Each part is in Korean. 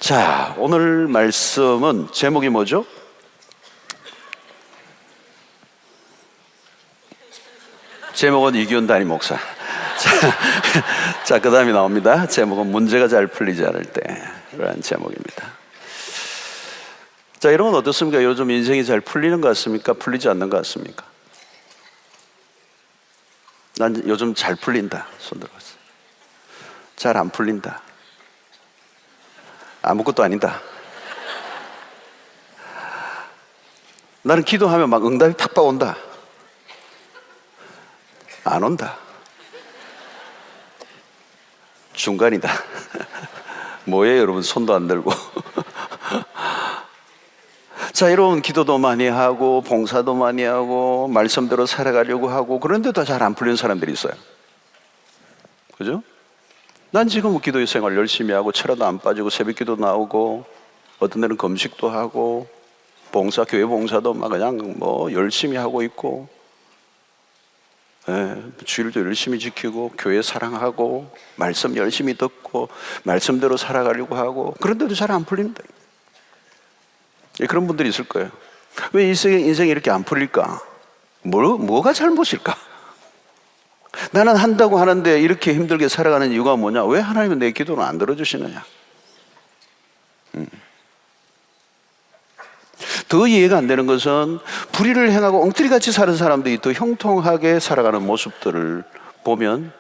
자, 오늘 말씀은 제목이 뭐죠? 제목은 이기훈 담임 목사. 자, 그 다음이 나옵니다. 제목은 문제가 잘 풀리지 않을 때라는 제목입니다. 자, 여러분 어떻습니까? 요즘 인생이 잘 풀리는 것 같습니까? 풀리지 않는 것 같습니까? 난 요즘 잘 풀린다. 손 들어봤어요. 잘 안 풀린다. 아무것도 아니다. 나는 기도하면 막 응답이 팍팍 온다. 안 온다. 중간이다. 뭐예요, 여러분? 손도 안 들고. 자, 여러분 기도도 많이 하고 봉사도 많이 하고 말씀대로 살아가려고 하고 그런데도 잘 안 풀리는 사람들이 있어요. 그죠? 난 지금 기도 생활 열심히 하고 철야도 안 빠지고 새벽기도 나오고 어떤 데는 금식도 하고 봉사, 교회 봉사도 막 그냥 뭐 열심히 하고 있고, 주일도 열심히 지키고 교회 사랑하고 말씀 열심히 듣고 말씀대로 살아가려고 하고 그런데도 잘 안 풀린다. 그런 분들이 있을 거예요. 왜 인생이 이렇게 안 풀릴까? 뭐가 잘못일까? 나는 한다고 하는데 이렇게 힘들게 살아가는 이유가 뭐냐? 왜 하나님은 내 기도를 안 들어주시느냐? 더 이해가 안 되는 것은 불의를 행하고 엉터리같이 사는 사람들이 더 형통하게 살아가는 모습들을 보면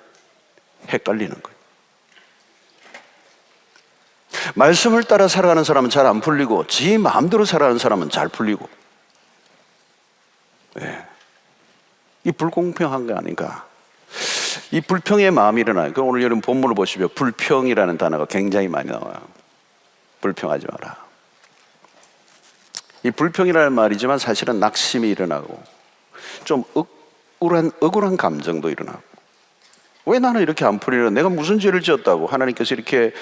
헷갈리는 거예요. 말씀을 따라 살아가는 사람은 잘 안 풀리고 지 마음대로 살아가는 사람은 잘 풀리고, 이 불공평한 게 아닌가? 이 불평의 마음이 일어나요. 오늘 여러분 본문을 보시면 불평이라는 단어가 굉장히 많이 나와요. 불평하지 마라. 이 불평이라는 말이지만 사실은 낙심이 일어나고 좀 억울한 감정도 일어나고, 왜 나는 이렇게 안 풀리나? 내가 무슨 죄를 지었다고 하나님께서 이렇게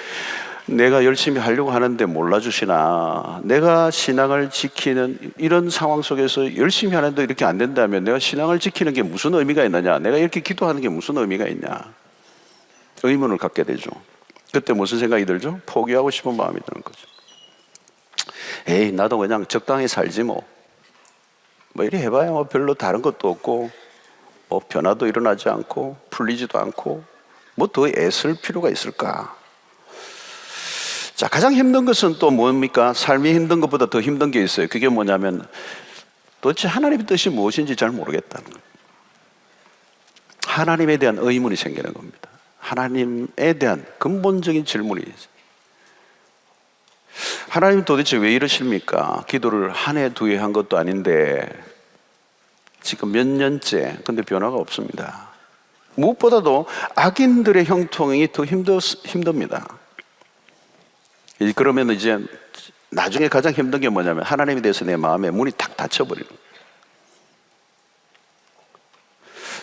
내가 열심히 하려고 하는데 몰라주시나? 내가 신앙을 지키는 이런 상황 속에서 열심히 하는데 이렇게 안 된다면 내가 신앙을 지키는 게 무슨 의미가 있느냐? 내가 이렇게 기도하는 게 무슨 의미가 있냐? 의문을 갖게 되죠. 그때 무슨 생각이 들죠? 포기하고 싶은 마음이 드는 거죠. 에이, 나도 그냥 적당히 살지 뭐 이리 해봐야 뭐 별로 다른 것도 없고 뭐 변화도 일어나지 않고 풀리지도 않고 뭐 더 애쓸 필요가 있을까? 자, 가장 힘든 것은 또 뭡니까? 삶이 힘든 것보다 더 힘든 게 있어요. 그게 뭐냐면 도대체 하나님의 뜻이 무엇인지 잘 모르겠다는 거예요. 하나님에 대한 의문이 생기는 겁니다. 하나님에 대한 근본적인 질문이 있어요. 하나님 도대체 왜 이러십니까? 기도를 한 해, 두 해 한 것도 아닌데 지금 몇 년째, 근데 변화가 없습니다. 무엇보다도 악인들의 형통이 더 힘듭니다. 그러면 이제 나중에 가장 힘든 게 뭐냐면 하나님에 대해서 내 마음에 문이 탁 닫혀버리는 거예요.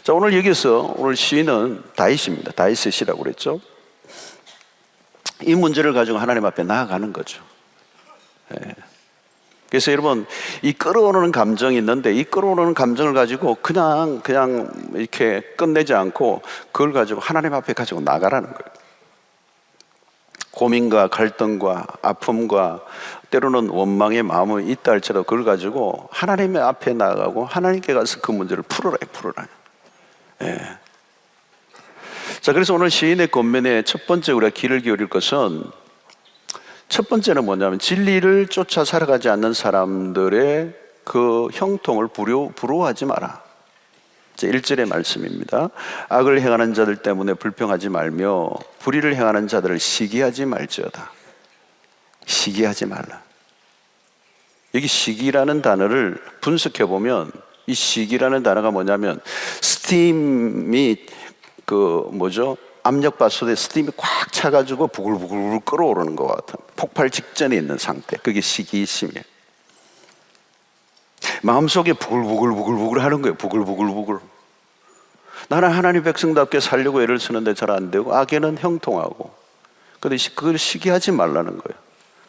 자, 오늘 여기서 오늘 시인은 다윗입니다. 다윗의 시라고 그랬죠. 이 문제를 가지고 하나님 앞에 나아가는 거죠. 그래서 여러분, 이 끌어오르는 감정이 있는데 이 끌어오르는 감정을 가지고 그냥 이렇게 끝내지 않고 그걸 가지고 하나님 앞에 가지고 나가라는 거예요. 고민과 갈등과 아픔과 때로는 원망의 마음이 있다 할지라도 그걸 가지고 하나님의 앞에 나가고 하나님께 가서 그 문제를 풀어라. 자, 그래서 오늘 시인의 권면에 첫 번째 우리가 귀를 기울일 것은, 첫 번째는 뭐냐면 진리를 쫓아 살아가지 않는 사람들의 그 형통을 부러워하지 마라. 1절의 말씀입니다. 악을 행하는 자들 때문에 불평하지 말며 불의를 행하는 자들을 시기하지 말지어다. 시기하지 말라. 여기 시기라는 단어를 분석해 보면 이 시기라는 단어가 뭐냐면 스팀이 압력밥솥에 스팀이 꽉 차가지고 부글부글 끓어오르는 것 같은 폭발 직전에 있는 상태. 그게 시기심이에요. 마음속에 부글부글 하는 거예요. 부글부글. 나는 하나님 백성답게 살려고 애를 쓰는데 잘 안 되고 악에는 형통하고. 근데 그걸 시기하지 말라는 거예요.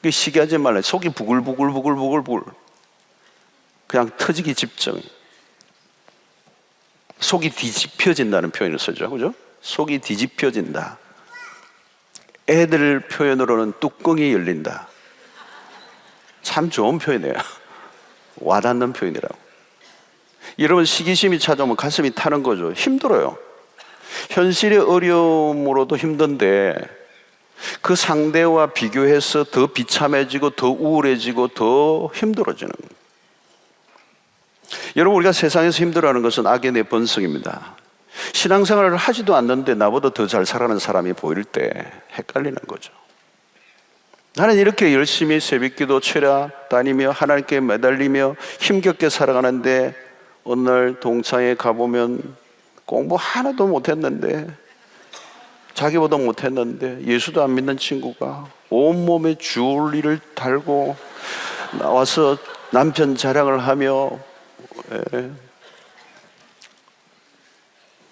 그 시기하지 말라. 속이 부글부글 그냥 터지기 직전. 속이 뒤집혀진다는 표현을 쓰죠. 그죠? 속이 뒤집혀진다. 애들 표현으로는 뚜껑이 열린다. 참 좋은 표현이에요. 와닿는 표현이라고. 여러분, 시기심이 찾아오면 가슴이 타는 거죠. 힘들어요. 현실의 어려움으로도 힘든데 그 상대와 비교해서 더 비참해지고 더 우울해지고 더 힘들어지는 거예요. 여러분, 우리가 세상에서 힘들어하는 것은 악의 내 본성입니다. 신앙생활을 하지도 않는데 나보다 더 잘 살아가는 사람이 보일 때 헷갈리는 거죠. 나는 이렇게 열심히 새벽기도 철야 다니며 하나님께 매달리며 힘겹게 살아가는데 어느 날 동창회 가보면 공부 하나도 못했는데, 자기보다 못했는데 예수도 안 믿는 친구가 온몸에 주얼리를 달고 나와서 남편 자랑을 하며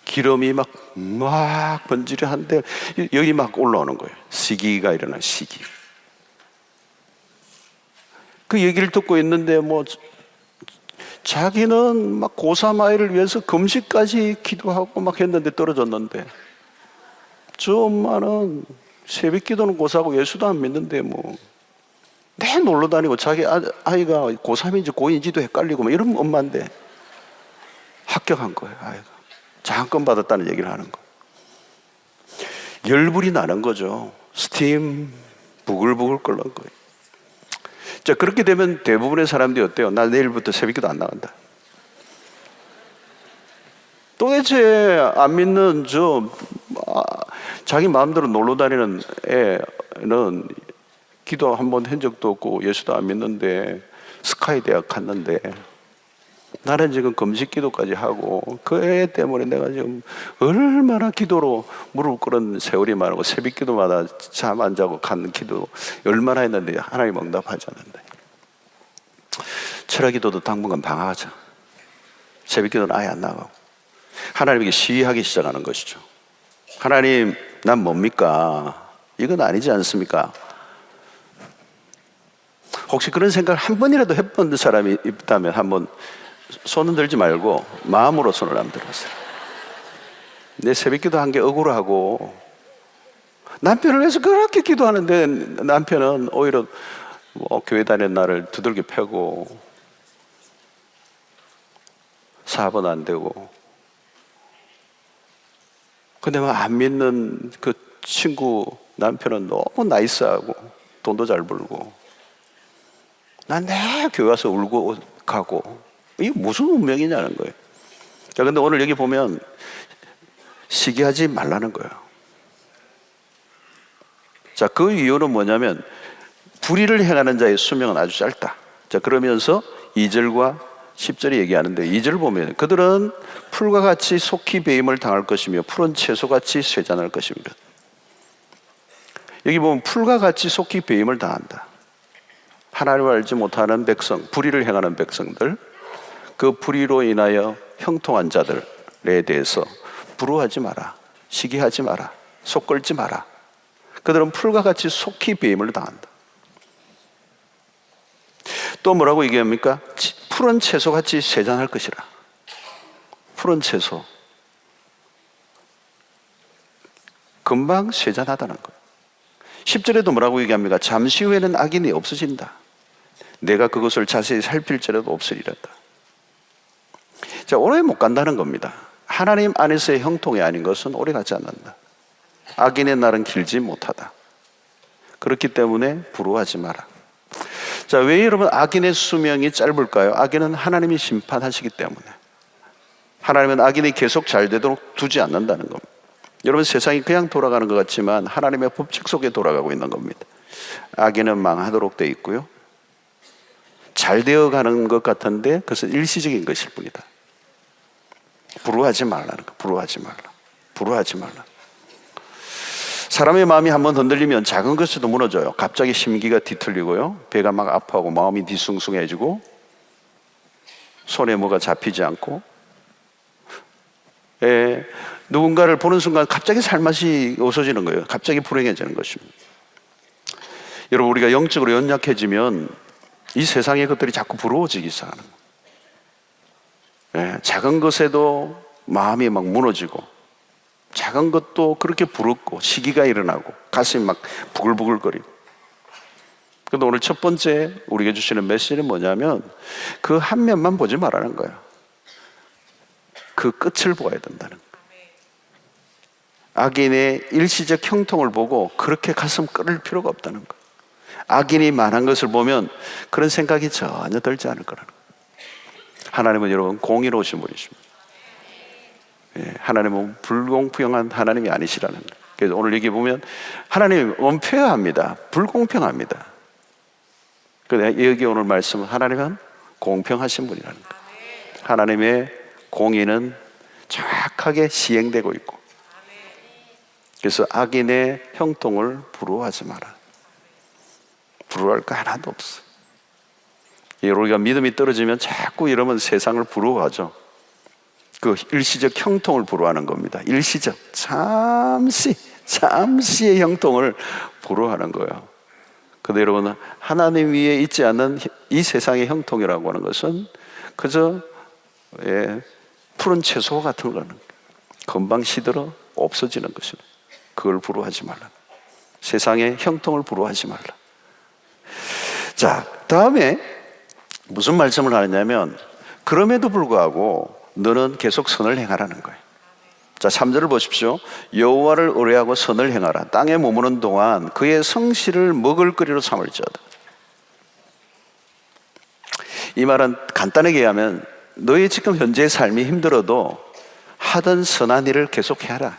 기름이 막 번지르한데 여기 막 올라오는 거예요. 시기가 일어나, 시기. 그 얘기를 듣고 있는데 자기는 막 고3 아이를 위해서 금식까지 기도하고 막 했는데 떨어졌는데, 저 엄마는 새벽 기도는 고사하고 예수도 안 믿는데 내 놀러 다니고 자기 아이가 고3인지 고2인지도 헷갈리고 이런 엄마인데 합격한 거예요. 아이가 장학금 받았다는 얘기를 하는 거. 열불이 나는 거죠. 스팀 부글부글 끓는 거예요. 자, 그렇게 되면 대부분의 사람들이 어때요? 나 내일부터 새벽기도 안 나간다. 도대체 안 믿는 자기 마음대로 놀러 다니는 애는 기도 한 번 한 적도 없고 예수도 안 믿는데 스카이 대학 갔는데, 나는 지금 금식 기도까지 하고 그 애 때문에 내가 지금 얼마나 기도로 무릎 꿇은 세월이 많고 새벽 기도마다 잠 안 자고 가는 기도 얼마나 했는데 하나님 응답하지 않는데. 철학 기도도 당분간 방황하자. 새벽 기도는 아예 안 나가고 하나님에게 시위하기 시작하는 것이죠. 하나님, 난 뭡니까? 이건 아니지 않습니까? 혹시 그런 생각을 한 번이라도 해본 사람이 있다면 한번 손은 들지 말고 마음으로 손을 한번 들어보세요. 내 새벽 기도한 게 억울하고, 남편을 위해서 그렇게 기도하는데 남편은 오히려 교회 다니는 날을 두들겨 패고 사업은 안 되고, 근데 안 믿는 그 친구 남편은 너무 나이스하고 돈도 잘 벌고, 난 내 교회 와서 울고 가고, 이게 무슨 운명이냐는 거예요. 자, 근데 오늘 여기 보면 시기하지 말라는 거예요. 자, 그 이유는 뭐냐면 불의를 행하는 자의 수명은 아주 짧다. 자, 그러면서 2절과 10절이 얘기하는데, 2절 보면 그들은 풀과 같이 속히 배임을 당할 것이며 푸른 채소같이 쇠잔할 것입니다. 여기 보면 풀과 같이 속히 배임을 당한다. 하나님을 알지 못하는 백성, 불의를 행하는 백성들, 그 불의로 인하여 형통한 자들에 대해서 부러워하지 마라, 시기하지 마라, 속 끓지 마라. 그들은 풀과 같이 속히 배임을 당한다. 또 뭐라고 얘기합니까? 푸른 채소같이 쇠잔할 것이라. 푸른 채소, 금방 쇠잔하다는 거예요. 10절에도 뭐라고 얘기합니까? 잠시 후에는 악인이 없어진다. 내가 그것을 자세히 살필지라도 없으리라다. 자, 오래 못 간다는 겁니다. 하나님 안에서의 형통이 아닌 것은 오래 가지 않는다. 악인의 날은 길지 못하다. 그렇기 때문에 부러워하지 마라. 자, 왜 여러분 악인의 수명이 짧을까요? 악인은 하나님이 심판하시기 때문에. 하나님은 악인이 계속 잘 되도록 두지 않는다는 겁니다. 여러분, 세상이 그냥 돌아가는 것 같지만 하나님의 법칙 속에 돌아가고 있는 겁니다. 악인은 망하도록 돼 있고요, 잘 되어가는 것 같은데 그것은 일시적인 것일 뿐이다. 부러워하지 말라는 거. 부러워하지 말라. 부러워하지 말라. 사람의 마음이 한번 흔들리면 작은 것에도 무너져요. 갑자기 심기가 뒤틀리고요, 배가 막 아파하고 마음이 뒤숭숭해지고 손에 뭐가 잡히지 않고, 누군가를 보는 순간 갑자기 살맛이 없어지는 거예요. 갑자기 불행해지는 것입니다. 여러분, 우리가 영적으로 연약해지면 이 세상의 것들이 자꾸 부러워지기 시작하는 거예요. 작은 것에도 마음이 막 무너지고, 작은 것도 그렇게 부럽고 시기가 일어나고 가슴이 막 부글부글거리고, 근데 오늘 첫 번째 우리에게 주시는 메시지는 뭐냐면 그 한 면만 보지 말라는 거예요. 그 끝을 보아야 된다는 거예요. 악인의 일시적 형통을 보고 그렇게 가슴 끓일 필요가 없다는 거예요. 악인이 많은 것을 보면 그런 생각이 전혀 들지 않을 거라는 거예요. 하나님은 여러분 공의로우신 분이십니다. 예, 하나님은 불공평한 하나님이 아니시라는 거예요. 그래서 오늘 여기 보면 하나님은 은폐합니다. 불공평합니다. 그런데 여기 오늘 말씀은 하나님은 공평하신 분이라는 거예요. 하나님의 공의는 정확하게 시행되고 있고, 그래서 악인의 형통을 부러워하지 마라. 부러워할 거 하나도 없어. 우리가 믿음이 떨어지면 자꾸 이러면 세상을 부러워하죠. 그 일시적 형통을 부러워하는 겁니다. 일시적, 잠시의 형통을 부러워하는 거예요. 근데 여러분, 하나님 위에 있지 않는 이 세상의 형통이라고 하는 것은 그저 푸른 채소 같은 거는 금방 시들어 없어지는 것이다. 그걸 부러워하지 말라. 세상의 형통을 부러워하지 말라. 자, 다음에 무슨 말씀을 하느냐면 그럼에도 불구하고 너는 계속 선을 행하라는 거예요. 자, 3절을 보십시오. 여호와를 의뢰하고 선을 행하라. 땅에 머무는 동안 그의 성실을 먹을거리로 삼을지어다. 이 말은 간단하게 얘기하면 너의 지금 현재의 삶이 힘들어도 하던 선한 일을 계속 해라.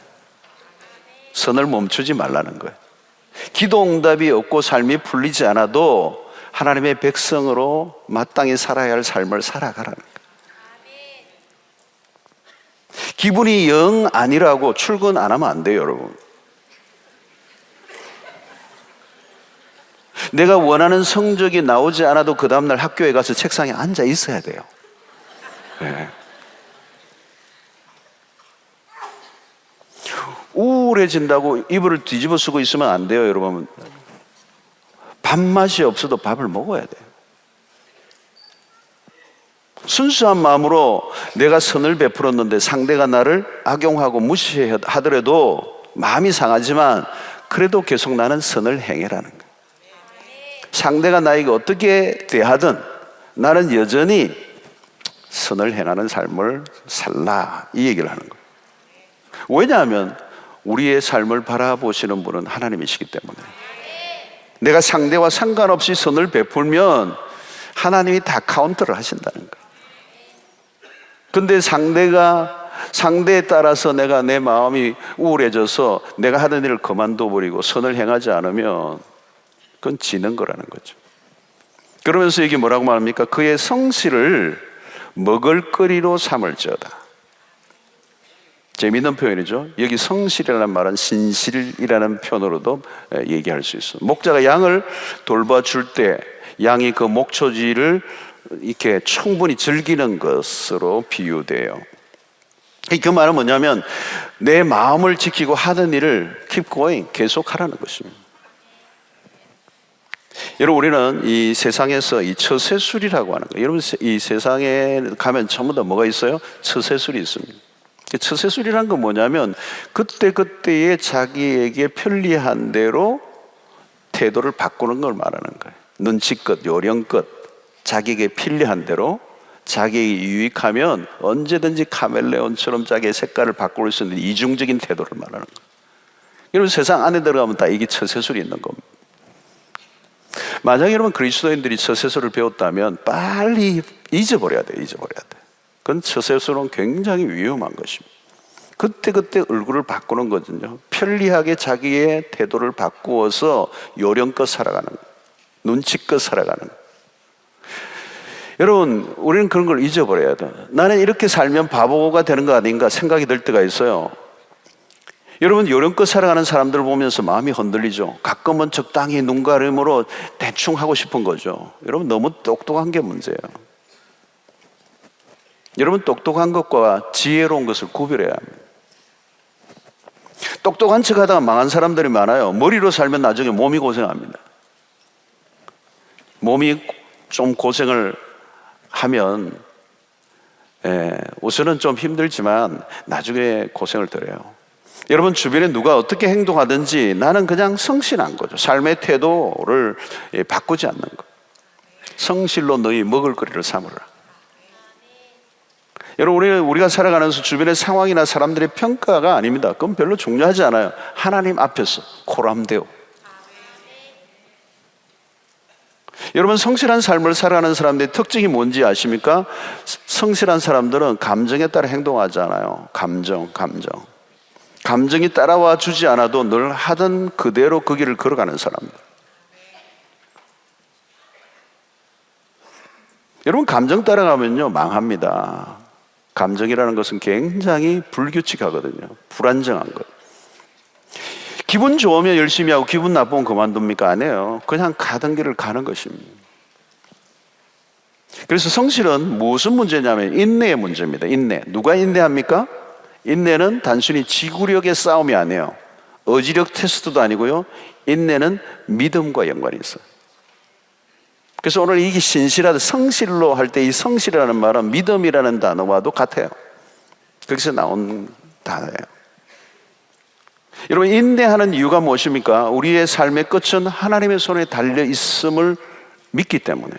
선을 멈추지 말라는 거예요. 기도 응답이 없고 삶이 풀리지 않아도 하나님의 백성으로 마땅히 살아야 할 삶을 살아가라는 거예요. 기분이 영 아니라고 출근 안 하면 안 돼요, 여러분. 내가 원하는 성적이 나오지 않아도 그 다음날 학교에 가서 책상에 앉아 있어야 돼요. 네. 우울해진다고 이불을 뒤집어 쓰고 있으면 안 돼요, 여러분. 밥맛이 없어도 밥을 먹어야 돼요. 순수한 마음으로 내가 선을 베풀었는데 상대가 나를 악용하고 무시하더라도 마음이 상하지만 그래도 계속 나는 선을 행해라는 거예요. 상대가 나에게 어떻게 대하든 나는 여전히 선을 행하는 삶을 살라, 이 얘기를 하는 거예요. 왜냐하면 우리의 삶을 바라보시는 분은 하나님이시기 때문에 내가 상대와 상관없이 선을 베풀면 하나님이 다 카운터를 하신다는 거예요. 근데 상대에 따라서 내 마음이 우울해져서 내가 하는 일을 그만둬버리고 선을 행하지 않으면 그건 지는 거라는 거죠. 그러면서 이게 뭐라고 말합니까? 그의 성실을 먹을거리로 삼을지어다. 재미있는 표현이죠. 여기 성실이라는 말은 신실이라는 표현으로도 얘기할 수 있어요. 목자가 양을 돌봐줄 때 양이 그 목초지를 이렇게 충분히 즐기는 것으로 비유돼요. 그 말은 뭐냐면 내 마음을 지키고 하는 일을 keep going, 계속하라는 것입니다. 여러분, 우리는 이 세상에서 이 처세술이라고 하는 거예요. 여러분, 이 세상에 가면 전부 다 뭐가 있어요? 처세술이 있습니다. 처세술이란 건 뭐냐면 그때그때의 자기에게 편리한 대로 태도를 바꾸는 걸 말하는 거예요. 눈치껏, 요령껏, 자기에게 편리한 대로, 자기에게 유익하면 언제든지 카멜레온처럼 자기의 색깔을 바꿀 수 있는 이중적인 태도를 말하는 거예요. 여러분, 세상 안에 들어가면 다 이게 처세술이 있는 겁니다. 만약에 여러분 그리스도인들이 처세술을 배웠다면 빨리 잊어버려야 돼요. 그건 처세술은 굉장히 위험한 것입니다. 그때그때 얼굴을 바꾸는 거거든요. 편리하게 자기의 태도를 바꾸어서 요령껏 살아가는 거예요. 눈치껏 살아가는 거예요. 여러분, 우리는 그런 걸 잊어버려야 돼요. 나는 이렇게 살면 바보가 되는 거 아닌가 생각이 들 때가 있어요. 여러분, 요령껏 살아가는 사람들을 보면서 마음이 흔들리죠. 가끔은 적당히 눈 가림으로 대충 하고 싶은 거죠. 여러분, 너무 똑똑한 게 문제예요. 여러분, 똑똑한 것과 지혜로운 것을 구별해야 합니다. 똑똑한 척 하다가 망한 사람들이 많아요. 머리로 살면 나중에 몸이 고생합니다. 몸이 좀 고생을 하면 우선은 좀 힘들지만 나중에 고생을 덜 해요. 여러분 주변에 누가 어떻게 행동하든지 나는 그냥 성실한 거죠. 삶의 태도를 바꾸지 않는 거. 성실로 너희 먹을거리를 삼으라. 여러분 우리가 살아가면서 주변의 상황이나 사람들의 평가가 아닙니다. 그건 별로 중요하지 않아요. 하나님 앞에서 코람데오. 여러분 성실한 삶을 살아가는 사람들의 특징이 뭔지 아십니까? 성실한 사람들은 감정에 따라 행동하잖아요. 감정이 따라와 주지 않아도 늘 하던 그대로 그 길을 걸어가는 사람들. 여러분 감정 따라가면요 망합니다. 감정이라는 것은 굉장히 불규칙하거든요. 불안정한 것. 기분 좋으면 열심히 하고 기분 나쁘면 그만둡니까? 안 해요. 그냥 가던 길을 가는 것입니다. 그래서 성실은 무슨 문제냐면 인내의 문제입니다. 인내. 누가 인내합니까? 인내는 단순히 지구력의 싸움이 아니에요. 어지력 테스트도 아니고요. 인내는 믿음과 연관이 있어요. 그래서 오늘 이게 신실하다, 성실로 할 때 이 성실이라는 말은 믿음이라는 단어와도 같아요. 거기서 나온 단어예요. 여러분 인내하는 이유가 무엇입니까? 우리의 삶의 끝은 하나님의 손에 달려 있음을 믿기 때문에.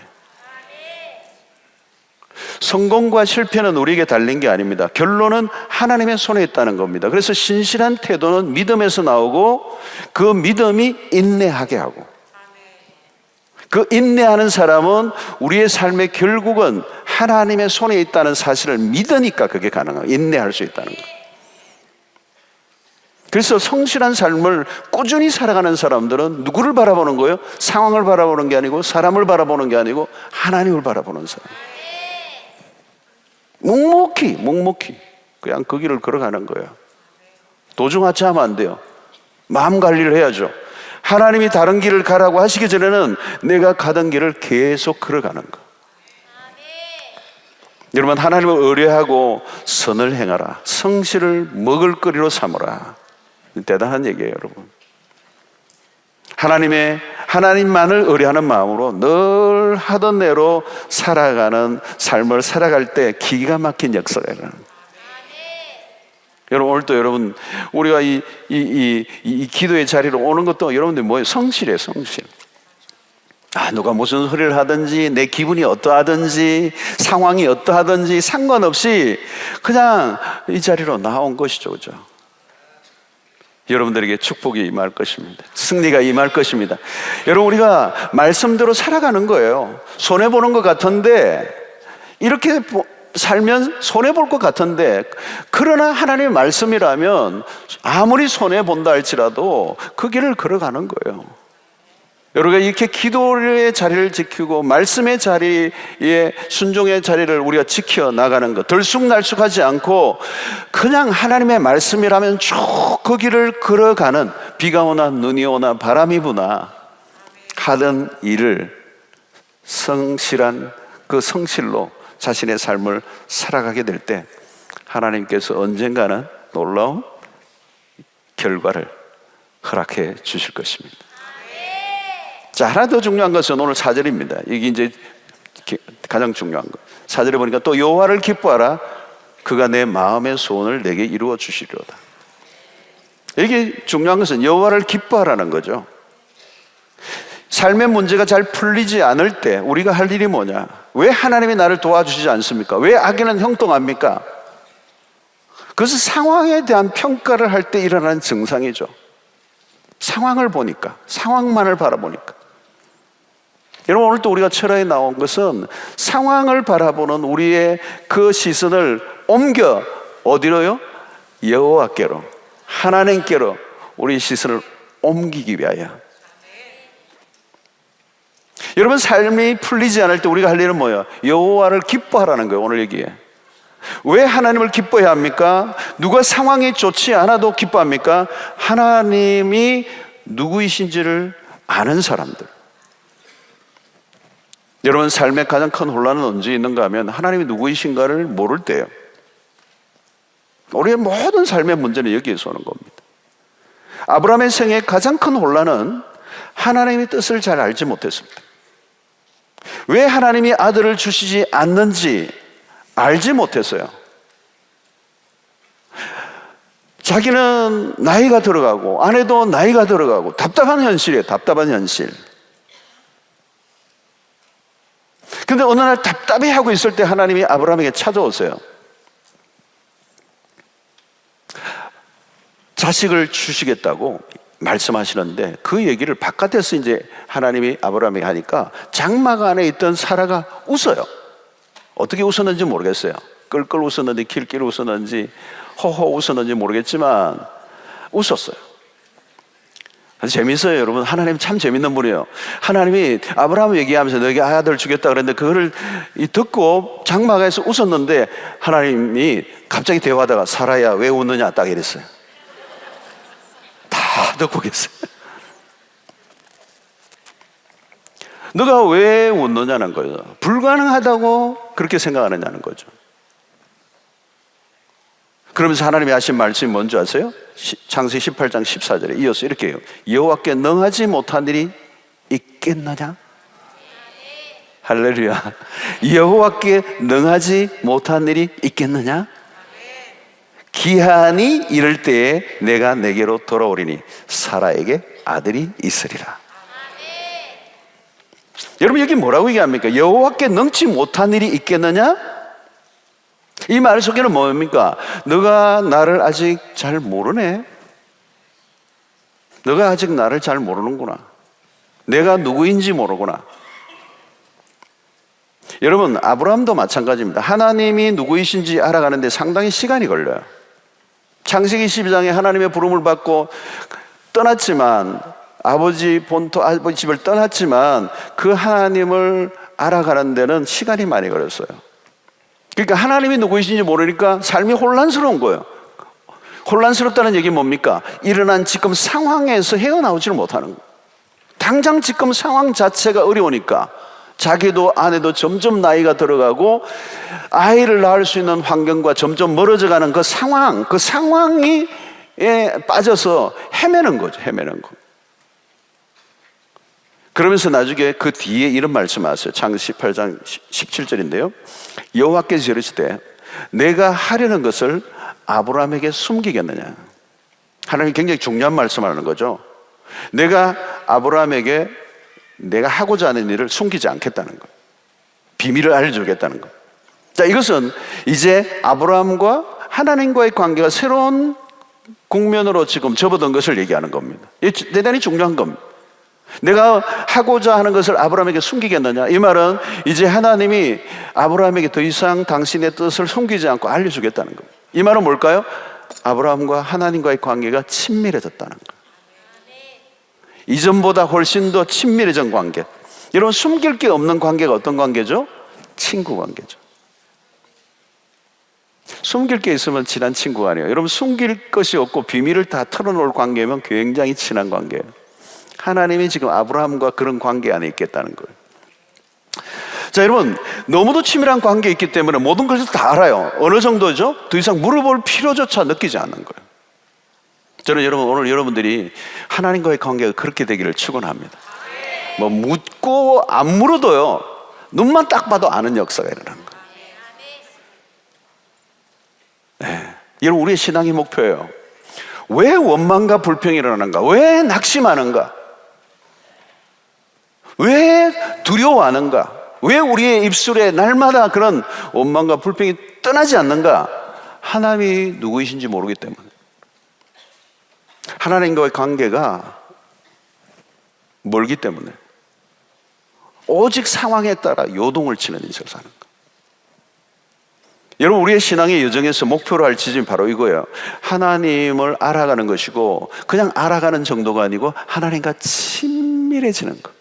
성공과 실패는 우리에게 달린 게 아닙니다. 결론은 하나님의 손에 있다는 겁니다. 그래서 신실한 태도는 믿음에서 나오고 그 믿음이 인내하게 하고 그 인내하는 사람은 우리의 삶의 결국은 하나님의 손에 있다는 사실을 믿으니까 그게 가능해요. 인내할 수 있다는 거예요. 그래서 성실한 삶을 꾸준히 살아가는 사람들은 누구를 바라보는 거예요? 상황을 바라보는 게 아니고 사람을 바라보는 게 아니고 하나님을 바라보는 사람. 묵묵히 그냥 그 길을 걸어가는 거예요. 도중하차하면 안 돼요. 마음 관리를 해야죠. 하나님이 다른 길을 가라고 하시기 전에는 내가 가던 길을 계속 걸어가는 거. 여러분 하나님을 의뢰하고 선을 행하라. 성실을 먹을거리로 삼으라. 대단한 얘기예요, 여러분. 하나님만을 의뢰하는 마음으로 늘 하던 대로 살아가는 삶을 살아갈 때 기가 막힌 역사가 일어나는 거예요. 여러분 오늘도 여러분 우리가 이 기도의 자리로 오는 것도 여러분들 뭐예요? 성실이에요, 성실. 누가 무슨 소리를 하든지 내 기분이 어떠하든지 상황이 어떠하든지 상관없이 그냥 이 자리로 나온 것이죠, 그죠? 여러분들에게 축복이 임할 것입니다. 승리가 임할 것입니다. 여러분 우리가 말씀대로 살아가는 거예요. 손해보는 것 같은데 이렇게 살면 손해볼 것 같은데 그러나 하나님의 말씀이라면 아무리 손해본다 할지라도 그 길을 걸어가는 거예요. 여러분가 이렇게 기도의 자리를 지키고 말씀의 자리에 순종의 자리를 우리가 지켜나가는 것, 들쑥날쑥하지 않고 그냥 하나님의 말씀이라면 쭉 그 길을 걸어가는, 비가 오나 눈이 오나 바람이 부나 하던 일을 성실한 그 성실로 자신의 삶을 살아가게 될 때 하나님께서 언젠가는 놀라운 결과를 허락해 주실 것입니다. 자, 하나 더 중요한 것은 오늘 4절입니다. 이게 이제 가장 중요한 거. 4절에 보니까 또 여호와를 기뻐하라. 그가 내 마음의 소원을 내게 이루어 주시리로다. 이게 중요한 것은 여호와를 기뻐하라는 거죠. 삶의 문제가 잘 풀리지 않을 때 우리가 할 일이 뭐냐? 왜 하나님이 나를 도와주시지 않습니까? 왜 악에는 형통합니까? 그것은 상황에 대한 평가를 할 때 일어나는 증상이죠. 상황을 보니까, 상황만을 바라보니까. 여러분 오늘 또 우리가 철학에 나온 것은 상황을 바라보는 우리의 그 시선을 옮겨 어디로요? 여호와께로, 하나님께로 우리 시선을 옮기기 위하여. 여러분 삶이 풀리지 않을 때 우리가 할 일은 뭐예요? 여호와를 기뻐하라는 거예요. 오늘 얘기에. 왜 하나님을 기뻐해야 합니까? 누가 상황이 좋지 않아도 기뻐합니까? 하나님이 누구이신지를 아는 사람들. 여러분 삶의 가장 큰 혼란은 언제 있는가 하면 하나님이 누구이신가를 모를 때예요. 우리의 모든 삶의 문제는 여기에서 오는 겁니다. 아브라함의 생애의 가장 큰 혼란은 하나님의 뜻을 잘 알지 못했습니다. 왜 하나님이 아들을 주시지 않는지 알지 못했어요. 자기는 나이가 들어가고 아내도 나이가 들어가고 답답한 현실이에요. 답답한 현실. 근데 어느 날 답답해하고 있을 때 하나님이 아브라함에게 찾아오세요. 자식을 주시겠다고 말씀하시는데 그 얘기를 바깥에서 이제 하나님이 아브라함에게 하니까 장막 안에 있던 사라가 웃어요. 어떻게 웃었는지 모르겠어요. 끌끌 웃었는지 킬킬 웃었는지 호호 웃었는지 모르겠지만 웃었어요. 재밌어요, 여러분. 하나님 참 재밌는 분이에요. 하나님이 아브라함 얘기하면서 너에게 아들 주겠다 그랬는데 그거를 듣고 장막에서 웃었는데 하나님이 갑자기 대화하다가 사라야 왜 웃느냐 딱 이랬어요. 다 듣고 계세요. 너가 왜 웃느냐는 거예요. 불가능하다고 그렇게 생각하느냐는 거죠. 그러면서 하나님이 하신 말씀이 뭔지 아세요? 창세기 18장 14절에 이어서 이렇게 해요. 여호와께 능하지 못한 일이 있겠느냐? 할렐루야. 여호와께 능하지 못한 일이 있겠느냐? 기한이 이를 때에 내가 내게로 돌아오리니 사라에게 아들이 있으리라. 여러분 여기 뭐라고 얘기합니까? 여호와께 능치 못한 일이 있겠느냐? 이 말 속에는 뭡니까? 너가 나를 아직 잘 모르네. 너가 아직 나를 잘 모르는구나. 내가 누구인지 모르구나. 여러분 아브라함도 마찬가지입니다. 하나님이 누구이신지 알아가는데 상당히 시간이 걸려요. 창세기 12장에 하나님의 부름을 받고 떠났지만 아버지 본토 아버지 집을 떠났지만 그 하나님을 알아가는 데는 시간이 많이 걸렸어요. 그러니까 하나님이 누구이신지 모르니까 삶이 혼란스러운 거예요. 혼란스럽다는 얘기는 뭡니까? 일어난 지금 상황에서 헤어나오지를 못하는 거예요. 당장 지금 상황 자체가 어려우니까 자기도 아내도 점점 나이가 들어가고 아이를 낳을 수 있는 환경과 점점 멀어져가는 그 상황에 빠져서 헤매는 거죠. 헤매는 거. 그러면서 나중에 그 뒤에 이런 말씀하세요. 창세기 18장 17절인데요. 여호와께서 이르시되 내가 하려는 것을 아브라함에게 숨기겠느냐. 하나님이 굉장히 중요한 말씀을 하는 거죠. 내가 아브라함에게 내가 하고자 하는 일을 숨기지 않겠다는 거예요. 비밀을 알려주겠다는 거예요. 자, 이것은 이제 아브라함과 하나님과의 관계가 새로운 국면으로 지금 접어든 것을 얘기하는 겁니다. 이게 대단히 중요한 겁니다. 내가 하고자 하는 것을 아브라함에게 숨기겠느냐? 이 말은 이제 하나님이 아브라함에게 더 이상 당신의 뜻을 숨기지 않고 알려주겠다는 겁니다. 이 말은 뭘까요? 아브라함과 하나님과의 관계가 친밀해졌다는 거예요. 이전보다 훨씬 더 친밀해진 관계. 여러분 숨길 게 없는 관계가 어떤 관계죠? 친구 관계죠. 숨길 게 있으면 친한 친구가 아니에요. 여러분 숨길 것이 없고 비밀을 다 털어놓을 관계면 굉장히 친한 관계예요. 하나님이 지금 아브라함과 그런 관계 안에 있겠다는 거예요. 자, 여러분 너무도 친밀한 관계에 있기 때문에 모든 것을 다 알아요. 어느 정도죠? 더 이상 물어볼 필요조차 느끼지 않는 거예요. 저는 여러분 오늘 여러분들이 하나님과의 관계가 그렇게 되기를 축원합니다. 뭐 묻고 안 물어도요 눈만 딱 봐도 아는 역사가 일어나는 거예요. 네. 여러분 우리의 신앙의 목표예요. 왜 원망과 불평이 일어나는가? 왜 낙심하는가? 왜 두려워하는가? 왜 우리의 입술에 날마다 그런 원망과 불평이 떠나지 않는가? 하나님이 누구이신지 모르기 때문에. 하나님과의 관계가 멀기 때문에 오직 상황에 따라 요동을 치는 인생을 사는 거예요. 여러분 우리의 신앙의 여정에서 목표로 할 지점이 바로 이거예요. 하나님을 알아가는 것이고 그냥 알아가는 정도가 아니고 하나님과 친밀해지는 것.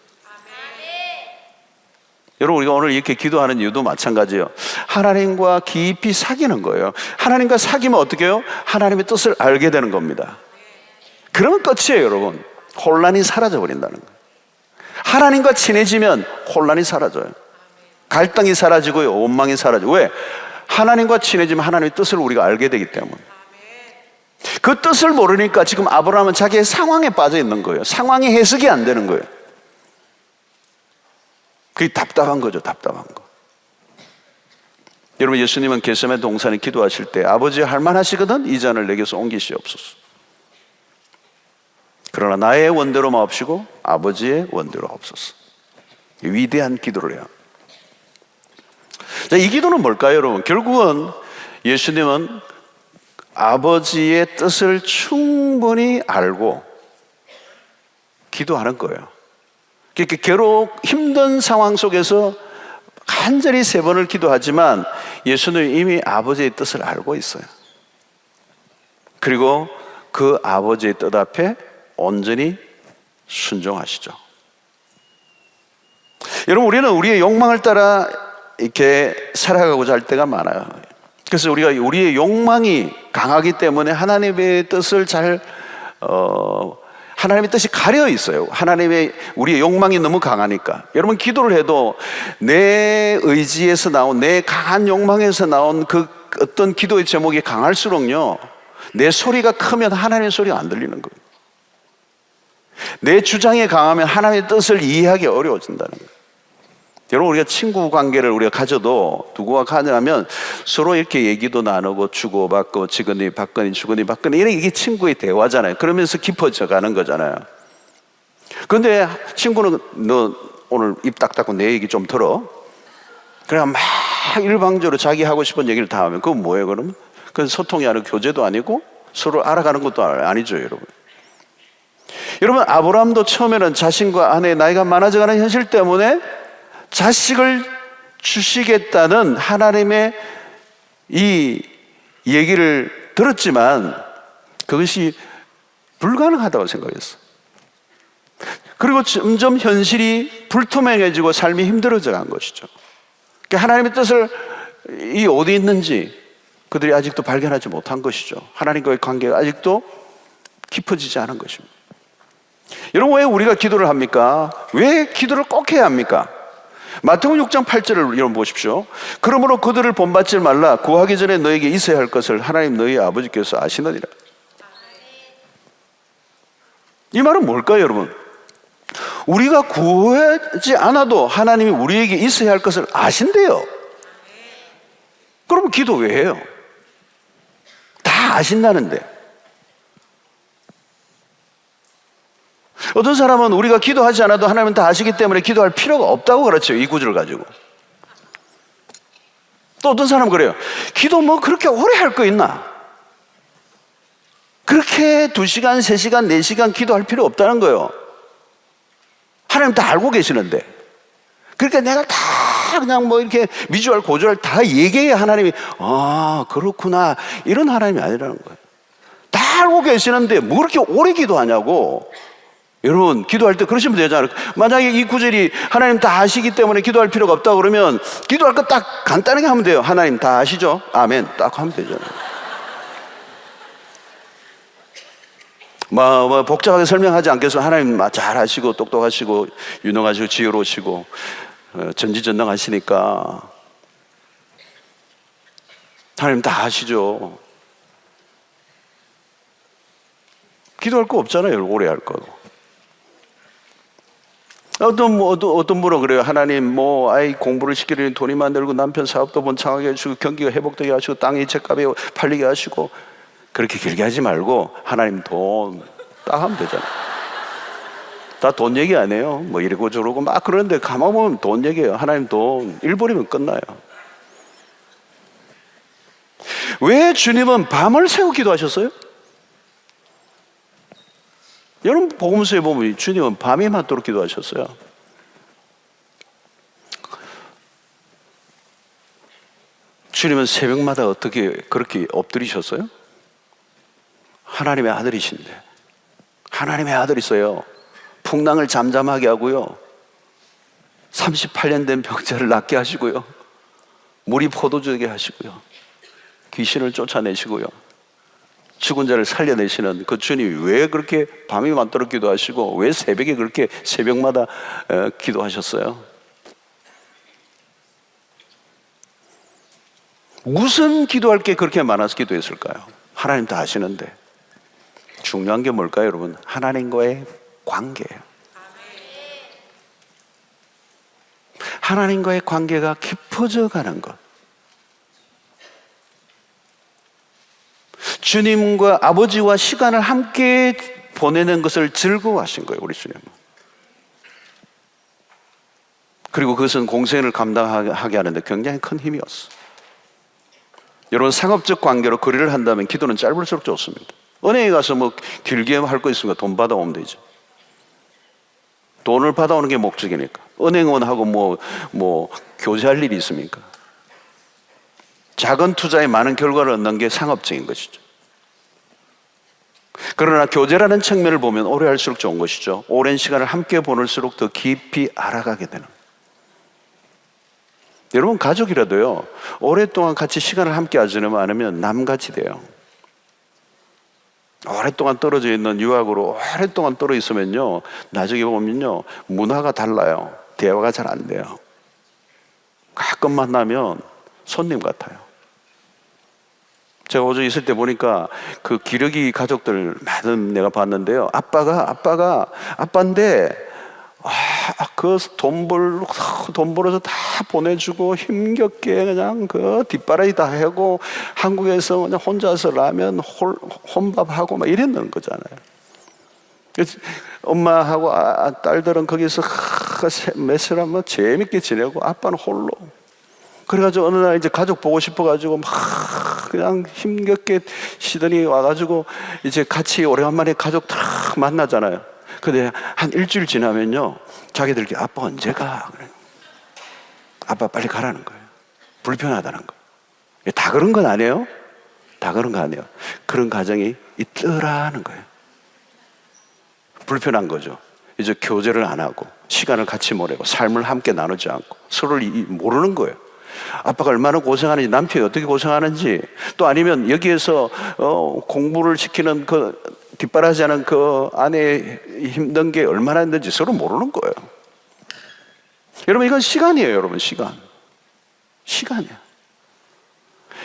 여러분 우리가 오늘 이렇게 기도하는 이유도 마찬가지예요. 하나님과 깊이 사귀는 거예요. 하나님과 사귀면 어떻게 해요? 하나님의 뜻을 알게 되는 겁니다. 그러면 끝이에요. 여러분 혼란이 사라져버린다는 거예요. 하나님과 친해지면 혼란이 사라져요. 갈등이 사라지고요 원망이 사라져요. 왜? 하나님과 친해지면 하나님의 뜻을 우리가 알게 되기 때문에. 그 뜻을 모르니까 지금 아브라함은 자기의 상황에 빠져 있는 거예요. 상황이 해석이 안 되는 거예요. 그게 답답한 거죠. 답답한 거. 여러분, 예수님은 겟세마네 동산에 기도하실 때 아버지 할만하시거든 이 잔을 내게서 옮기시옵소서. 그러나 나의 원대로 마옵시고 아버지의 원대로 하옵소서. 위대한 기도를 해요. 자, 이 기도는 뭘까요, 여러분? 결국은 예수님은 아버지의 뜻을 충분히 알고 기도하는 거예요. 괴롭고 힘든 상황 속에서 간절히 3번을 기도하지만 예수는 이미 아버지의 뜻을 알고 있어요. 그리고 그 아버지의 뜻 앞에 온전히 순종하시죠. 여러분, 우리는 우리의 욕망을 따라 이렇게 살아가고자 할 때가 많아요. 그래서 우리가 우리의 욕망이 강하기 때문에 하나님의 뜻을 하나님의 뜻이 가려 있어요. 우리의 욕망이 너무 강하니까. 여러분, 기도를 해도 내 의지에서 나온, 내 강한 욕망에서 나온 그 어떤 기도의 제목이 강할수록요, 내 소리가 크면 하나님의 소리가 안 들리는 거예요. 내 주장이 강하면 하나님의 뜻을 이해하기 어려워진다는 거예요. 여러분, 우리가 친구 관계를 우리가 가져도 누구와 가냐면 서로 이렇게 얘기도 나누고 주고받고 주거니 받거니 이게 친구의 대화잖아요. 그러면서 깊어져 가는 거잖아요. 그런데 친구는 너 오늘 입 딱 닫고 내 얘기 좀 들어. 그냥 막 일방적으로 자기 하고 싶은 얘기를 다 하면 그건 뭐예요, 그러면? 그건 소통이 아니고 교제도 아니고 서로 알아가는 것도 아니죠, 여러분. 여러분, 아브라함도 처음에는 자신과 아내의 나이가 많아져가는 현실 때문에 자식을 주시겠다는 하나님의 이 얘기를 들었지만 그것이 불가능하다고 생각했어요. 그리고 점점 현실이 불투명해지고 삶이 힘들어져 간 것이죠. 하나님의 뜻을 어디 있는지 그들이 아직도 발견하지 못한 것이죠. 하나님과의 관계가 아직도 깊어지지 않은 것입니다. 여러분, 왜 우리가 기도를 합니까? 왜 기도를 꼭 해야 합니까? 마태복음 6장 8절을 여러분 보십시오. 그러므로 그들을 본받지 말라. 구하기 전에 너에게 있어야 할 것을 하나님 너희 아버지께서 아시느니라. 이 말은 뭘까요, 여러분? 우리가 구하지 않아도 하나님이 우리에게 있어야 할 것을 아신대요. 그러면 기도 왜 해요? 다 아신다는데. 어떤 사람은 우리가 기도하지 않아도 하나님은 다 아시기 때문에 기도할 필요가 없다고 그렇죠, 이 구절을 가지고. 또 어떤 사람은 그래요. 기도 뭐 그렇게 오래 할 거 있나? 그렇게 2시간, 3시간, 4시간 기도할 필요 없다는 거예요. 하나님 다 알고 계시는데. 그러니까 내가 다 그냥 뭐 이렇게 미주알 고주알 다 얘기해야 하나님이 그렇구나, 이런 하나님이 아니라는 거예요. 다 알고 계시는데 뭐 그렇게 오래 기도하냐고. 여러분, 기도할 때 그러시면 되잖아요. 만약에 이 구절이 하나님 다 아시기 때문에 기도할 필요가 없다고 그러면 기도할 거 딱 간단하게 하면 돼요. 하나님 다 아시죠? 아멘. 딱 하면 되잖아요. 뭐 복잡하게 설명하지 않겠어. 하나님 잘 아시고 똑똑하시고 유능하시고 지혜로우시고 전지전능하시니까 하나님 다 아시죠. 기도할 거 없잖아요. 오래 할 거. 어떤 분은 그래요. 하나님 아이 공부를 시키려니 돈이 만들고 남편 사업도 번창하게 해주시고 경기가 회복되게 하시고 땅이 제값에 팔리게 하시고. 그렇게 길게 하지 말고 하나님 돈 딱 하면 되잖아요. 다 돈 얘기 안 해요. 뭐 이러고 저러고 막 그러는데 가만 보면 돈 얘기예요. 하나님 돈 1벌이면 끝나요. 왜 주님은 밤을 새고 기도하셨어요? 여러분, 복음서에 보면 주님은 밤이 맞도록 기도하셨어요. 주님은 새벽마다 어떻게 그렇게 엎드리셨어요? 하나님의 아들이신데. 하나님의 아들이세요. 풍랑을 잠잠하게 하고요, 38년 된 병자를 낫게 하시고요, 물이 포도주게 하시고요, 귀신을 쫓아내시고요, 죽은 자를 살려내시는 그 주님이 왜 그렇게 밤이 맞도록 기도하시고 왜 새벽에 그렇게 새벽마다 기도하셨어요? 무슨 기도할 게 그렇게 많아서 기도했을까요? 하나님 다 아시는데. 중요한 게 뭘까요, 여러분? 하나님과의 관계예요. 하나님과의 관계가 깊어져 가는 것. 주님과 아버지와 시간을 함께 보내는 것을 즐거워하신 거예요, 우리 주님은. 그리고 그것은 공생을 감당하게 하는데 굉장히 큰 힘이었어. 여러분, 상업적 관계로 거래를 한다면 기도는 짧을수록 좋습니다. 은행에 가서 뭐 길게 할 거 있으니까 돈 받아오면 되죠. 돈을 받아오는 게 목적이니까. 은행원하고 뭐 교제할 일이 있습니까? 작은 투자에 많은 결과를 얻는 게 상업적인 것이죠. 그러나 교제라는 측면을 보면 오래 할수록 좋은 것이죠. 오랜 시간을 함께 보낼수록 더 깊이 알아가게 되는. 여러분, 가족이라도요, 오랫동안 같이 시간을 함께 하지 않으면 남같이 돼요. 오랫동안 떨어져 있는 유학으로 오랫동안 떨어져 있으면요, 나중에 보면요, 문화가 달라요. 대화가 잘 안 돼요. 가끔 만나면 손님 같아요. 제가 어제 있을 때 보니까 그 기러기 가족들 많은 내가 봤는데요. 아빠인데, 그 돈 벌어서 다 보내주고 힘겹게 그냥 그 뒷바라지 다 하고 한국에서 그냥 혼자서 라면 혼밥하고 막 이랬는 거잖아요. 그래서 엄마하고 딸들은 거기서 몇살 하면 재밌게 지내고 아빠는 홀로. 그래가지고 어느 날 이제 가족 보고 싶어가지고 막 그냥 힘겹게 쉬더니 와가지고 이제 같이 오래간만에 가족 다 만나잖아요. 근데 한 일주일 지나면요, 자기들끼리 아빠 언제 가? 그래. 아빠 빨리 가라는 거예요. 불편하다는 거예요. 다 그런 건 아니에요? 다 그런 거 아니에요. 그런 가정이 있더라는 거예요. 불편한 거죠. 이제 교제를 안 하고 시간을 같이 보내고 삶을 함께 나누지 않고 서로를 모르는 거예요. 아빠가 얼마나 고생하는지, 남편이 어떻게 고생하는지, 또 아니면 여기에서 공부를 시키는 그 뒷바라지하는 그 아내의 힘든 게 얼마나 있는지 서로 모르는 거예요. 여러분, 이건 시간이에요. 여러분, 시간이에요.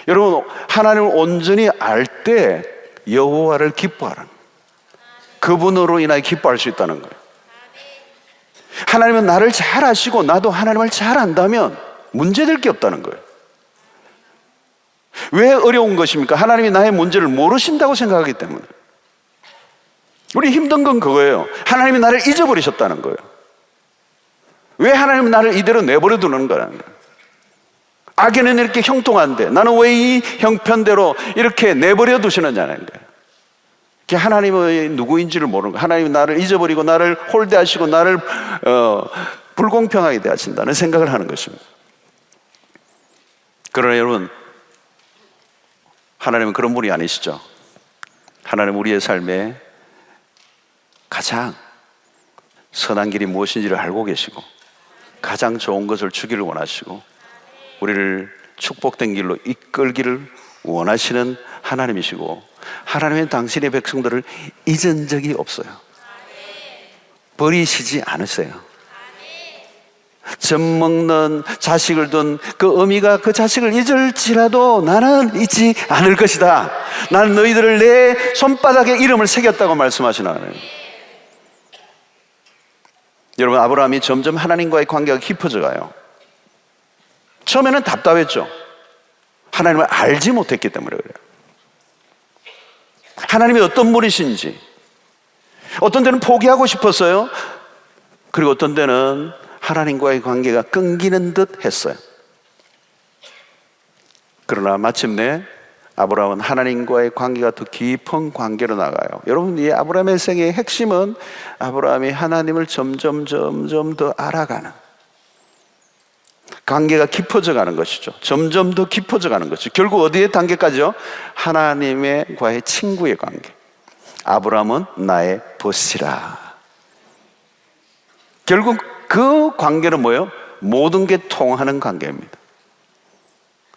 여러분, 하나님을 온전히 알 때 여호와를 기뻐하라는, 그분으로 인하여 기뻐할 수 있다는 거예요. 하나님은 나를 잘 아시고 나도 하나님을 잘 안다면 문제될 게 없다는 거예요. 왜 어려운 것입니까? 하나님이 나의 문제를 모르신다고 생각하기 때문에. 우리 힘든 건 그거예요. 하나님이 나를 잊어버리셨다는 거예요. 왜 하나님은 나를 이대로 내버려 두는 거라는 거예요. 악에는 이렇게 형통한데 나는 왜 이 형편대로 이렇게 내버려 두시느냐는 거예요. 하나님의 누구인지를 모르는 거예요. 하나님이 나를 잊어버리고 나를 홀대하시고 나를 불공평하게 대하신다는 생각을 하는 것입니다. 그러나 여러분, 하나님은 그런 분이 아니시죠. 하나님은 우리의 삶에 가장 선한 길이 무엇인지를 알고 계시고 가장 좋은 것을 주기를 원하시고 우리를 축복된 길로 이끌기를 원하시는 하나님이시고, 하나님은 당신의 백성들을 잊은 적이 없어요. 버리시지 않으세요. 젖 먹는 자식을 둔 그 어미가 그 자식을 잊을지라도 나는 잊지 않을 것이다. 나는 너희들을 내 손바닥에 이름을 새겼다고 말씀하시는 하나님. 여러분, 아브라함이 점점 하나님과의 관계가 깊어져 가요. 처음에는 답답했죠. 하나님을 알지 못했기 때문에 그래요. 하나님이 어떤 분이신지, 어떤 때는 포기하고 싶었어요. 그리고 어떤 때는 하나님과의 관계가 끊기는 듯 했어요. 그러나 마침내 아브라함은 하나님과의 관계가 더 깊은 관계로 나가요. 여러분, 이 아브라함의 생애의 핵심은 아브라함이 하나님을 점점 더 알아가는, 관계가 깊어져 가는 것이죠. 점점 더 깊어져 가는 것이죠. 결국 어디의 단계까지요? 하나님과의 친구의 관계. 아브라함은 나의 보시라. 결국 그 관계는 뭐예요? 모든 게 통하는 관계입니다.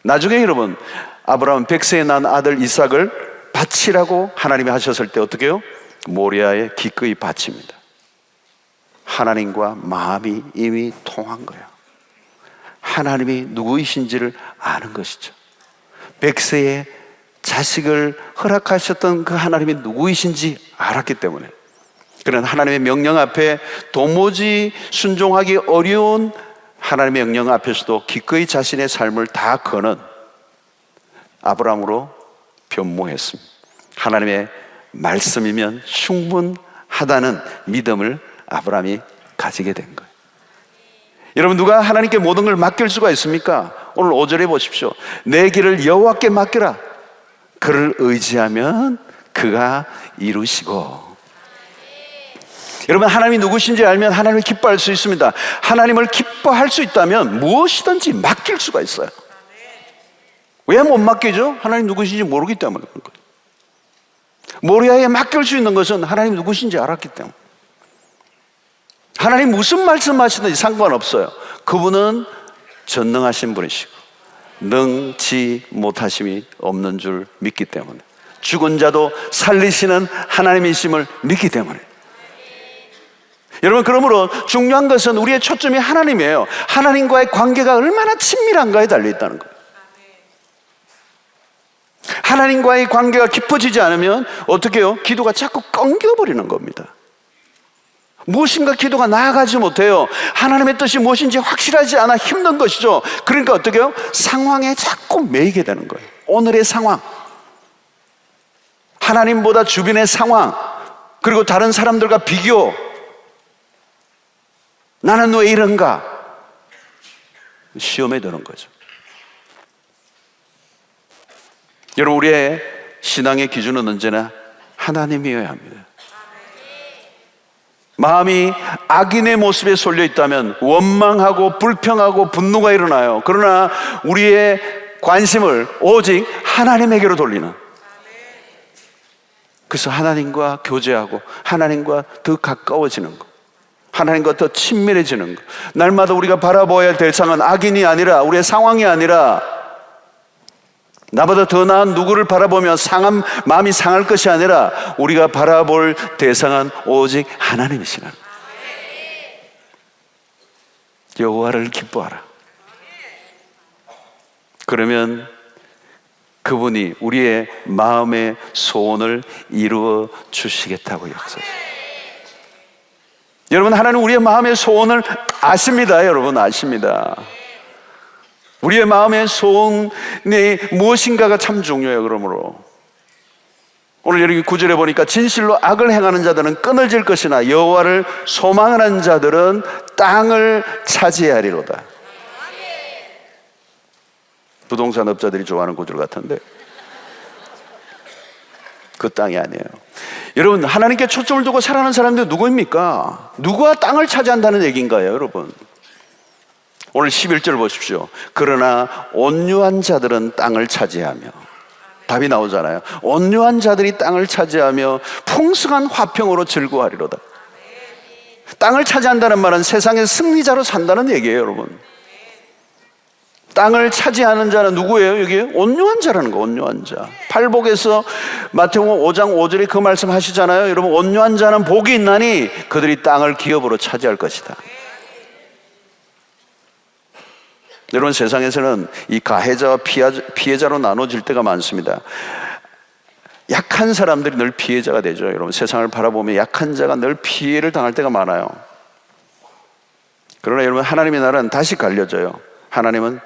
나중에 여러분, 아브라함은 100세에 난 아들 이삭을 바치라고 하나님이 하셨을 때 어떻게 해요? 모리아에 기꺼이 바칩니다. 하나님과 마음이 이미 통한 거예요. 하나님이 누구이신지를 아는 것이죠. 100세에 자식을 허락하셨던 그 하나님이 누구이신지 알았기 때문에, 그런 하나님의 명령 앞에 도무지 순종하기 어려운 하나님의 명령 앞에서도 기꺼이 자신의 삶을 다 거는 아브라함으로 변모했습니다. 하나님의 말씀이면 충분하다는 믿음을 아브라함이 가지게 된 거예요. 여러분, 누가 하나님께 모든 걸 맡길 수가 있습니까? 오늘 5절에 보십시오. 내 길을 여호와께 맡기라. 그를 의지하면 그가 이루시고. 여러분, 하나님이 누구신지 알면 하나님을 기뻐할 수 있습니다. 하나님을 기뻐할 수 있다면 무엇이든지 맡길 수가 있어요. 왜 못 맡기죠? 하나님 누구신지 모르기 때문에 그런 거예요. 모리아에 맡길 수 있는 것은 하나님 누구신지 알았기 때문에. 하나님 무슨 말씀하시든지 상관없어요. 그분은 전능하신 분이시고 능치 못하심이 없는 줄 믿기 때문에, 죽은 자도 살리시는 하나님이심을 믿기 때문에. 여러분, 그러므로 중요한 것은 우리의 초점이 하나님이에요. 하나님과의 관계가 얼마나 친밀한가에 달려있다는 거예요. 하나님과의 관계가 깊어지지 않으면 어떻게 해요? 기도가 자꾸 끊겨버리는 겁니다. 무엇인가 기도가 나아가지 못해요. 하나님의 뜻이 무엇인지 확실하지 않아 힘든 것이죠. 그러니까 어떻게 해요? 상황에 자꾸 매이게 되는 거예요. 오늘의 상황, 하나님보다 주변의 상황, 그리고 다른 사람들과 비교, 나는 왜 이런가? 시험에 드는 거죠. 여러분, 우리의 신앙의 기준은 언제나 하나님이어야 합니다. 마음이 악인의 모습에 쏠려 있다면 원망하고 불평하고 분노가 일어나요. 그러나 우리의 관심을 오직 하나님에게로 돌리는, 그래서 하나님과 교제하고 하나님과 더 가까워지는 것, 하나님과 더 친밀해지는 것. 날마다 우리가 바라보아야 할 대상은 악인이 아니라, 우리의 상황이 아니라, 나보다 더 나은 누구를 바라보며 마음이 상할 것이 아니라 우리가 바라볼 대상은 오직 하나님이시라. 여호와를 기뻐하라. 그러면 그분이 우리의 마음의 소원을 이루어 주시겠다고 약속하세요. 여러분, 하나님 우리의 마음의 소원을 아십니다. 여러분, 아십니다. 우리의 마음의 소원이 무엇인가가 참 중요해요. 그러므로 오늘 여기 9절에 보니까 진실로 악을 행하는 자들은 끊어질 것이나 여호와를 소망하는 자들은 땅을 차지하리로다. 부동산 업자들이 좋아하는 구절 같은데 그 땅이 아니에요. 여러분, 하나님께 초점을 두고 살아가는 사람들 누구입니까? 누가 땅을 차지한다는 얘기인가요, 여러분? 오늘 11절 보십시오. 그러나 온유한 자들은 땅을 차지하며, 답이 나오잖아요. 온유한 자들이 땅을 차지하며 풍성한 화평으로 즐거워하리로다. 땅을 차지한다는 말은 세상의 승리자로 산다는 얘기예요, 여러분. 땅을 차지하는 자는 누구예요? 여기 온유한 자라는 거, 온유한 자. 팔복에서 마태복음 5장 5절에 그 말씀 하시잖아요. 여러분, 온유한 자는 복이 있나니 그들이 땅을 기업으로 차지할 것이다. 여러분, 세상에서는 이 가해자와 피해자로 나눠질 때가 많습니다. 약한 사람들이 늘 피해자가 되죠. 여러분, 세상을 바라보면 약한 자가 늘 피해를 당할 때가 많아요. 그러나 여러분, 하나님의 나라는 다시 갈려져요. 하나님은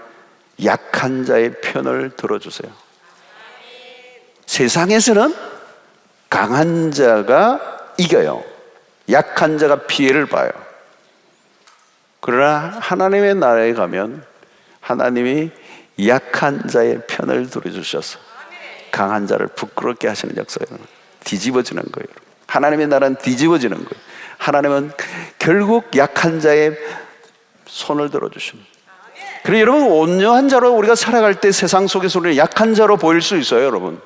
약한 자의 편을 들어주세요. 세상에서는 강한 자가 이겨요. 약한 자가 피해를 봐요. 그러나 하나님의 나라에 가면 하나님이 약한 자의 편을 들어주셔서 강한 자를 부끄럽게 하시는 역사가 뒤집어지는 거예요. 하나님의 나라는 뒤집어지는 거예요. 하나님은 결국 약한 자의 손을 들어주십니다. 그래서 여러분, 온유한 자로 우리가 살아갈 때 세상 속에서 우리는 약한 자로 보일 수 있어요. 여러분,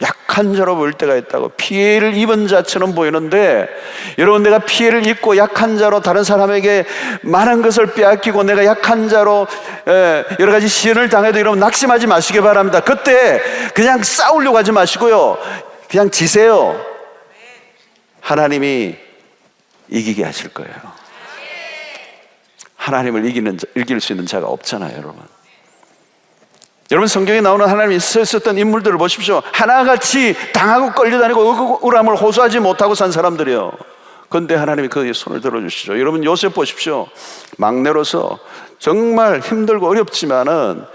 약한 자로 보일 때가 있다고. 피해를 입은 자처럼 보이는데, 여러분, 내가 피해를 입고 약한 자로 다른 사람에게 많은 것을 빼앗기고 내가 약한 자로 여러 가지 시련을 당해도 여러분, 낙심하지 마시기 바랍니다. 그때 그냥 싸우려고 하지 마시고요, 그냥 지세요. 하나님이 이기게 하실 거예요. 하나님을 이길 수 있는 자가 없잖아요, 여러분. 여러분, 성경에 나오는 하나님이 쓰셨던 인물들을 보십시오. 하나같이 당하고 끌려다니고 억울함을 호소하지 못하고 산 사람들이요. 그런데 하나님이 그 손을 들어주시죠. 여러분, 요셉 보십시오. 막내로서 정말 힘들고 어렵지만은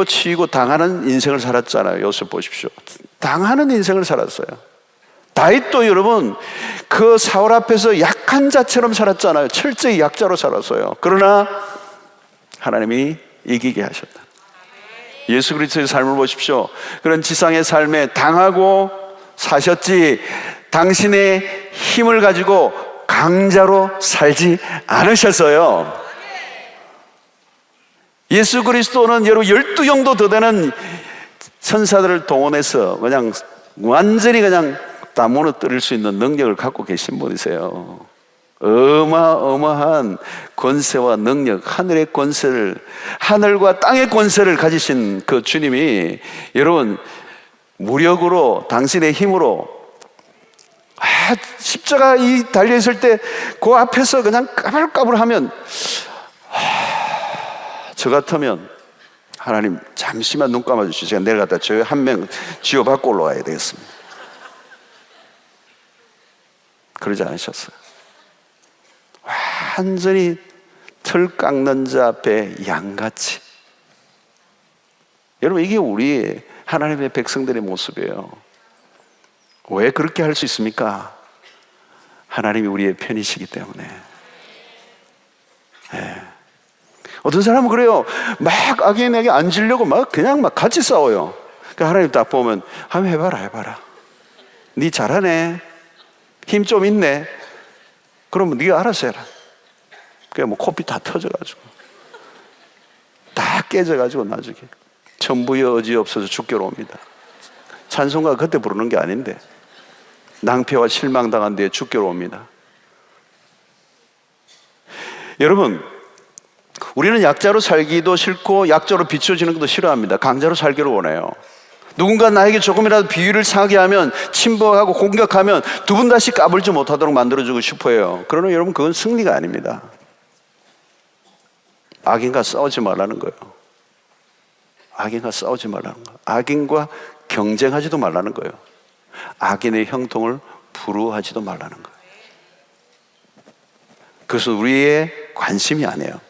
치이고 당하는 인생을 살았잖아요. 요셉 보십시오. 당하는 인생을 살았어요. 다윗도 여러분 그 사울 앞에서 약한 자처럼 살았잖아요. 철저히 약자로 살았어요. 그러나 하나님이 이기게 하셨다. 예수 그리스도의 삶을 보십시오. 그런 지상의 삶에 당하고 사셨지 당신의 힘을 가지고 강자로 살지 않으셔서요. 예수 그리스도는 여러분 12영도 더 되는 천사들을 동원해서 그냥 완전히 그냥 다 무너뜨릴 수 있는 능력을 갖고 계신 분이세요. 어마어마한 권세와 능력, 하늘의 권세를, 하늘과 땅의 권세를 가지신 그 주님이 여러분 무력으로 당신의 힘으로 십자가 이 달려있을 때 그 앞에서 그냥 까불까불하면 저 같으면 하나님 잠시만 눈 감아주시죠. 제가 내려갔다 저 한 명 지워받고 올라와야 되겠습니다. 그러지 않으셨어요. 완전히 털 깎는 자 앞에 양같이. 여러분 이게 우리 하나님의 백성들의 모습이에요. 왜 그렇게 할 수 있습니까? 하나님이 우리의 편이시기 때문에. 네. 어떤 사람은 그래요. 막 악인에게 앉으려고 그냥 같이 싸워요. 그러니까 하나님 딱 보면 한번 해봐라. 네 잘하네. 힘 좀 있네. 그러면 네가 알아서 해라. 그냥 뭐 코피 다 터져가지고 다 깨져가지고 나중에 천부의 의지 없어서 죽게로 옵니다. 찬송가 그때 부르는 게 아닌데 낭패와 실망당한 뒤에 죽게로 옵니다. 여러분 우리는 약자로 살기도 싫고 약자로 비춰지는 것도 싫어합니다. 강자로 살기를 원해요. 누군가 나에게 조금이라도 비위를 상하게 하면 침범하고 공격하면 두 분 다시 까불지 못하도록 만들어주고 싶어요. 그러나 여러분 그건 승리가 아닙니다. 악인과 싸우지 말라는 거예요. 악인과 싸우지 말라는 거예요. 악인과 경쟁하지도 말라는 거예요. 악인의 형통을 부러워하지도 말라는 거예요. 그것은 우리의 관심이 아니에요.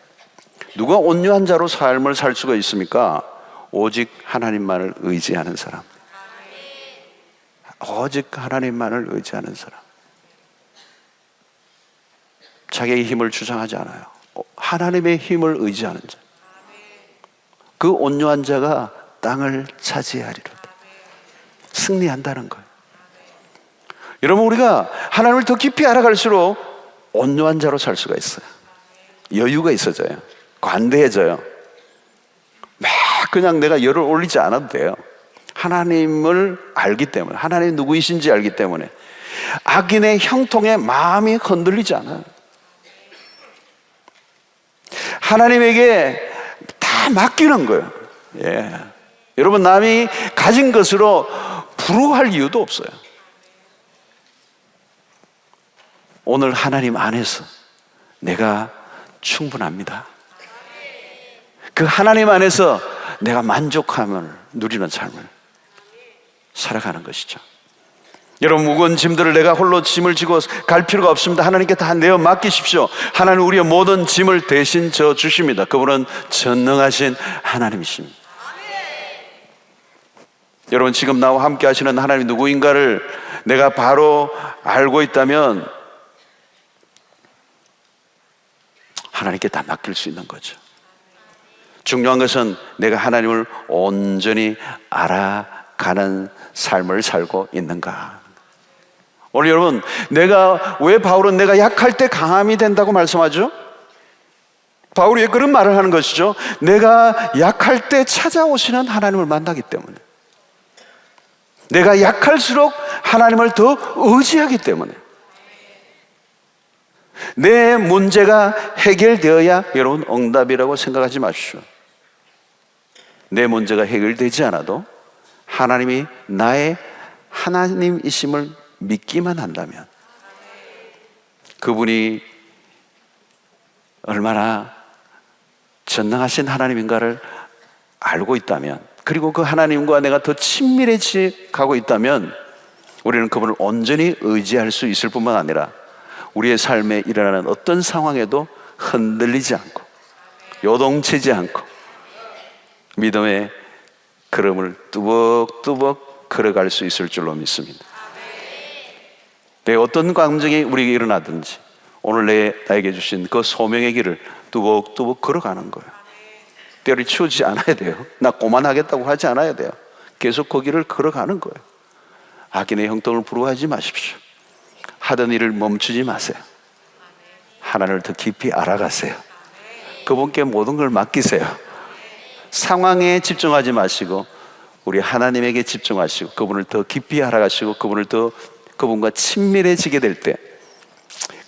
누가 온유한 자로 삶을 살 수가 있습니까? 오직 하나님만을 의지하는 사람. 오직 하나님만을 의지하는 사람. 자기의 힘을 주장하지 않아요. 하나님의 힘을 의지하는 자. 그 온유한 자가 땅을 차지하리로다. 승리한다는 거예요. 여러분 우리가 하나님을 더 깊이 알아갈수록 온유한 자로 살 수가 있어요. 여유가 있어져요. 관대해져요. 막 그냥 내가 열을 올리지 않아도 돼요. 하나님을 알기 때문에, 하나님이 누구이신지 알기 때문에 악인의 형통에 마음이 흔들리지 않아요. 하나님에게 다 맡기는 거예요. 예. 여러분 남이 가진 것으로 부러워할 이유도 없어요. 오늘 하나님 안에서 내가 충분합니다. 그 하나님 안에서 내가 만족함을 누리는 삶을 살아가는 것이죠. 여러분 무거운 짐들을 내가 홀로 짐을 지고 갈 필요가 없습니다. 하나님께 다 내어 맡기십시오. 하나님 우리의 모든 짐을 대신 져 주십니다. 그분은 전능하신 하나님이십니다. 여러분 지금 나와 함께 하시는 하나님이 누구인가를 내가 바로 알고 있다면 하나님께 다 맡길 수 있는 거죠. 중요한 것은 내가 하나님을 온전히 알아가는 삶을 살고 있는가. 오늘 여러분 왜 바울은 내가 약할 때 강함이 된다고 말씀하죠? 바울이 왜 그런 말을 하는 것이죠? 내가 약할 때 찾아오시는 하나님을 만나기 때문에, 내가 약할수록 하나님을 더 의지하기 때문에, 내 문제가 해결되어야 여러분 응답이라고 생각하지 마십시오. 내 문제가 해결되지 않아도 하나님이 나의 하나님이심을 믿기만 한다면, 그분이 얼마나 전능하신 하나님인가를 알고 있다면, 그리고 그 하나님과 내가 더 친밀해져 가고 있다면 우리는 그분을 온전히 의지할 수 있을 뿐만 아니라 우리의 삶에 일어나는 어떤 상황에도 흔들리지 않고 요동치지 않고 믿음의 걸음을 뚜벅뚜벅 걸어갈 수 있을 줄로 믿습니다. 내 어떤 감정이 우리에게 일어나든지 오늘 나에게 주신 그 소명의 길을 뚜벅뚜벅 걸어가는 거예요. 때를 치우지 않아야 돼요. 나 고만하겠다고 하지 않아야 돼요. 계속 그 길을 걸어가는 거예요. 악인의 형통을 부러워하지 마십시오. 하던 일을 멈추지 마세요. 하나님을 더 깊이 알아가세요. 그분께 모든 걸 맡기세요. 상황에 집중하지 마시고 우리 하나님에게 집중하시고 그분을 더 깊이 알아가시고 그분과 친밀해지게 될 때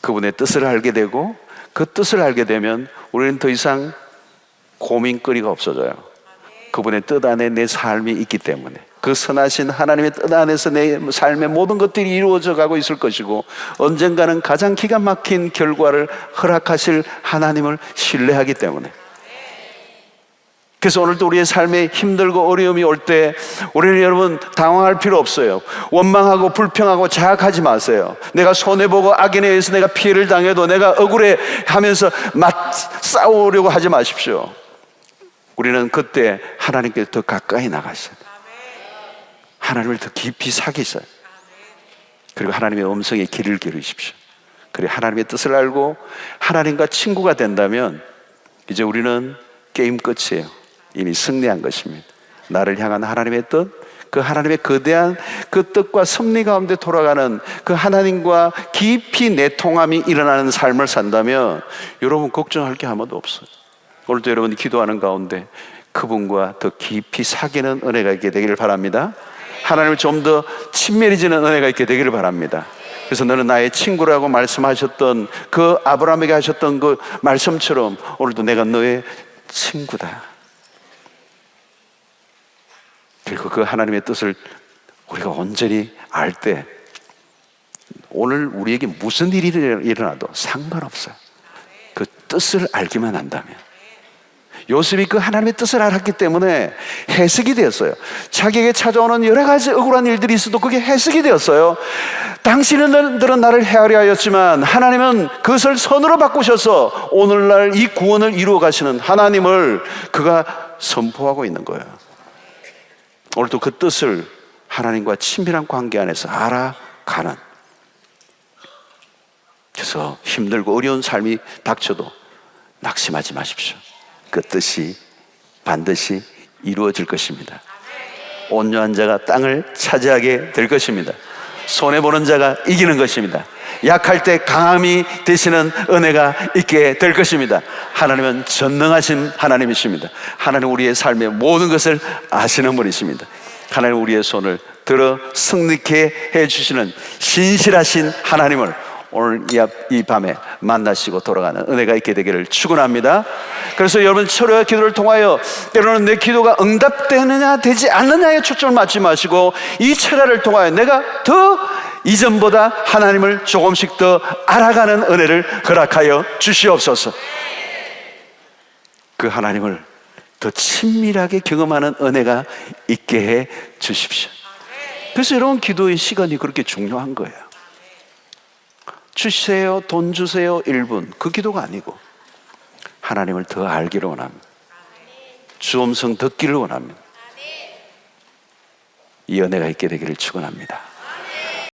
그분의 뜻을 알게 되고 그 뜻을 알게 되면 우리는 더 이상 고민거리가 없어져요. 그분의 뜻 안에 내 삶이 있기 때문에 그 선하신 하나님의 뜻 안에서 내 삶의 모든 것들이 이루어져 가고 있을 것이고 언젠가는 가장 기가 막힌 결과를 허락하실 하나님을 신뢰하기 때문에 그래서 오늘도 우리의 삶에 힘들고 어려움이 올 때 우리는 여러분 당황할 필요 없어요. 원망하고 불평하고 자학하지 마세요. 내가 손해보고 악인에 의해서 내가 피해를 당해도 내가 억울해 하면서 싸우려고 하지 마십시오. 우리는 그때 하나님께 더 가까이 나가셔야 돼요. 하나님을 더 깊이 사귀셔요. 그리고 하나님의 음성에 귀를 기울이십시오. 그리고 하나님의 뜻을 알고 하나님과 친구가 된다면 이제 우리는 게임 끝이에요. 이미 승리한 것입니다. 나를 향한 하나님의 뜻, 그 하나님의 거대한 그 뜻과 섭리 가운데 돌아가는 그 하나님과 깊이 내통함이 일어나는 삶을 산다면 여러분 걱정할 게 아무도 없어요. 오늘도 여러분이 기도하는 가운데 그분과 더 깊이 사귀는 은혜가 있게 되기를 바랍니다. 하나님을 좀 더 친밀해지는 은혜가 있게 되기를 바랍니다. 그래서 너는 나의 친구라고 말씀하셨던 그 아브라함에게 하셨던 그 말씀처럼 오늘도 내가 너의 친구다. 그리고 그 하나님의 뜻을 우리가 온전히 알 때 오늘 우리에게 무슨 일이 일어나도 상관없어요. 그 뜻을 알기만 한다면. 요셉이 그 하나님의 뜻을 알았기 때문에 해석이 되었어요. 자기에게 찾아오는 여러 가지 억울한 일들이 있어도 그게 해석이 되었어요. 당신들은 나를 헤아려 하였지만 하나님은 그것을 선으로 바꾸셔서 오늘날 이 구원을 이루어 가시는 하나님을 그가 선포하고 있는 거예요. 오늘도 그 뜻을 하나님과 친밀한 관계 안에서 알아가는, 그래서 힘들고 어려운 삶이 닥쳐도 낙심하지 마십시오. 그 뜻이 반드시 이루어질 것입니다. 온유한 자가 땅을 차지하게 될 것입니다. 손해보는 자가 이기는 것입니다. 약할 때 강함이 되시는 은혜가 있게 될 것입니다. 하나님은 전능하신 하나님이십니다. 하나님 우리의 삶의 모든 것을 아시는 분이십니다. 하나님 우리의 손을 들어 승리케 해주시는 신실하신 하나님을 오늘 이 밤에 만나시고 돌아가는 은혜가 있게 되기를 축원합니다. 그래서 여러분 철회와 기도를 통하여 때로는 내 기도가 응답되느냐 되지 않느냐에 초점을 맞지 마시고 이 철회를 통하여 내가 더 이전보다 하나님을 조금씩 더 알아가는 은혜를 허락하여 주시옵소서. 그 하나님을 더 친밀하게 경험하는 은혜가 있게 해 주십시오. 그래서 여러분 기도의 시간이 그렇게 중요한 거예요. 주세요, 돈 주세요 1분, 그 기도가 아니고 하나님을 더 알기를 원합니다. 주 음성 듣기를 원합니다. 이 은혜가 있게 되기를 축원합니다.